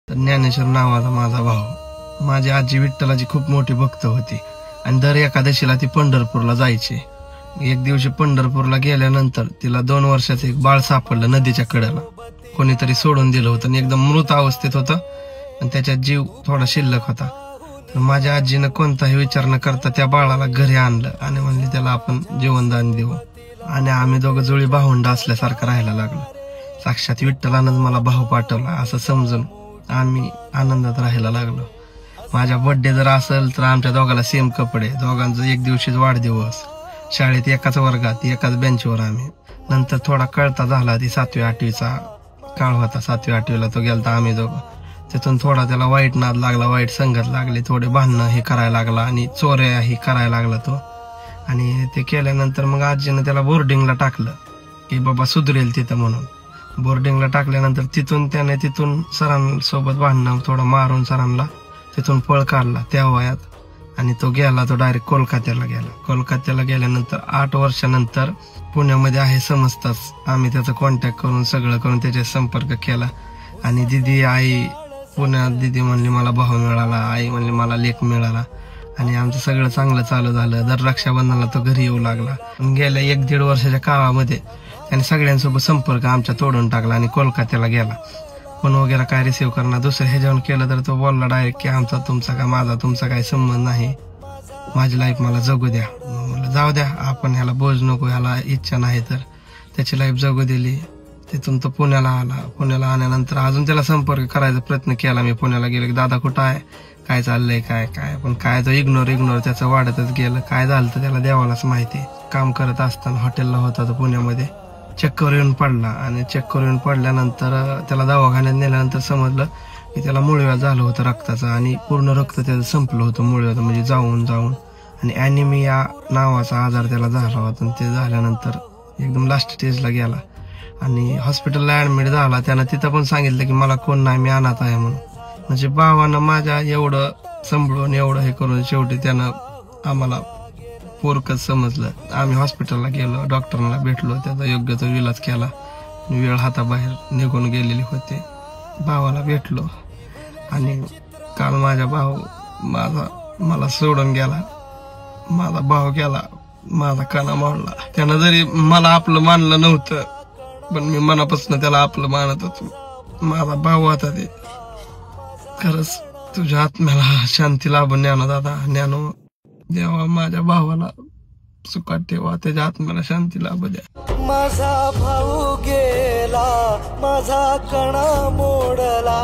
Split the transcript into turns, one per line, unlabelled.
तर ज्ञानेश्वर नावाचा माझा भाऊ. माझी आजी विठ्ठलाची खूप मोठी भक्त होती आणि दर एकादशीला ती पंढरपूरला जायची. एक दिवशी पंढरपूरला गेल्यानंतर तिला 2 वर्षाचं एक बाळ सापडलं नदीच्या कडेला. कोणीतरी सोडून दिलं होतं आणि एकदम मृत अवस्थेत होतं आणि त्याच्यात जीव थोडा शिल्लक होता. तर माझ्या आजीनं कोणताही विचार न करता त्या बाळाला घरी आणलं आणि म्हणली त्याला आपण जीवनदान देऊ. आणि आम्ही दोघं जुळी भावंड असल्यासारखं राहायला लागलो. साक्षात विठ्ठलानंच मला भाऊ पाठवला असं समजून आम्ही आनंदात राहायला लागलो. माझ्या बर्थडे जर असेल तर आमच्या दोघाला सेम कपडे, दोघांचं एक दिवशीच वाढदिवस, शाळेत एकाच वर्गात एकाच बेंचवर आम्ही. नंतर थोडा कळता झाला, ती 7वी 8वीचा काळ होता. 7वी 8वीला तो गेलता आम्ही दोघं. तिथून थोडा त्याला वाईट नाद लागला, वाईट संगत लागली, थोडे भांडणं हे करायला लागला आणि चोऱ्या ही करायला लागला तो. आणि ते केल्यानंतर मग आजीनं त्याला बोर्डिंगला टाकलं की बाबा सुधरेल तिथं म्हणून. बोर्डिंगला टाकल्यानंतर त्याने तिथून सरांसोबत भांडणं थोडं मारून सरांना तिथून पळ काढला त्या वयात. आणि तो डायरेक्ट कोलकात्याला गेला. कोलकात्याला गेल्यानंतर 8 वर्षानंतर पुण्यामध्ये आहे समजताच आम्ही त्याचा कॉन्टॅक्ट करून सगळं करून त्याच्या संपर्क केला. आणि दिदी आई पुण्यात, दिदी म्हणली मला भाऊ मिळाला, आई म्हणली मला लेक मिळाला. आणि आमचं सगळं चांगलं चालू झालं. दर रक्षाबंधनाला तो घरी येऊ लागला. गेल्या 1-1.5 वर्षाच्या काळामध्ये त्याने सगळ्यांसोबत संपर्क आमच्या तोडून टाकला आणि कोलकात्याला गेला. फोन वगैरे काय रिसिव्ह करणार, दुसरं ह्याच्यावर केलं तर तो बोलला डायरेक्ट की आमचा तुमचा का माझा तुमचा काही संबंध नाही, माझी लाईफ मला जगू द्या. म्हणलं जाऊ द्या, आपण ह्याला बोज नको, ह्याला इच्छा नाही. तर त्याची लाईफ जगू दिली. तिथून तो पुण्याला आला. पुण्याला आल्यानंतर अजून त्याला संपर्क करायचा प्रयत्न केला. मी पुण्याला गेलो की दादा कुठं आहे, काय चाललंय, काय काय पण काय तो इग्नोर त्याचं वाढतच गेलं. काय झालं तर त्याला देवालाच माहिती. काम करत असताना हॉटेलला होता तो पुण्यामध्ये, चक्कर येऊन पडला. आणि चक्कर येऊन पडल्यानंतर त्याला दवाखान्यात नेल्यानंतर समजलं की त्याला मुळव्याध झालं होतं रक्ताचं आणि पूर्ण रक्त त्याचं संपलं होतं मुळव्याध म्हणजे जाऊन. आणि ॲनिमिया नावाचा आजार त्याला झाला होता. आणि ते झाल्यानंतर एकदम लास्ट स्टेजला गेला आणि हॉस्पिटलला ऍडमिट झाला. त्यानं तिथं पण सांगितलं की मला कोण नाही, मी अनाथ आहे म्हणून. म्हणजे भावानं माझ्या एवढं सांभाळून एवढं हे करून शेवटी त्यानं आम्हाला पोरकच समजलं. आम्ही हॉस्पिटलला गेलो, डॉक्टरांना भेटलो, त्याचा योग्य तो इलाज केला. वेळ हाताबाहेर निघून गेलेली होते. भावाला भेटलो आणि काल माझा भाऊ मला सोडून गेला. माझा भाऊ गेला, माझा काना मोडला. त्यानं जरी मला आपलं मानलं नव्हतं पण मी मनापासून त्याला आपलं मानत होतो. माझा भाऊ आता ते खरंच तुझ्या आत्म्याला शांती लाभून ज्ञानो दादा, ज्ञानो देवा माझ्या भावाला सुखात ठेवा, त्याच्या आत्म्याला शांती लाभू द्या.
माझा भाऊ गेला, माझा कणा मोडला.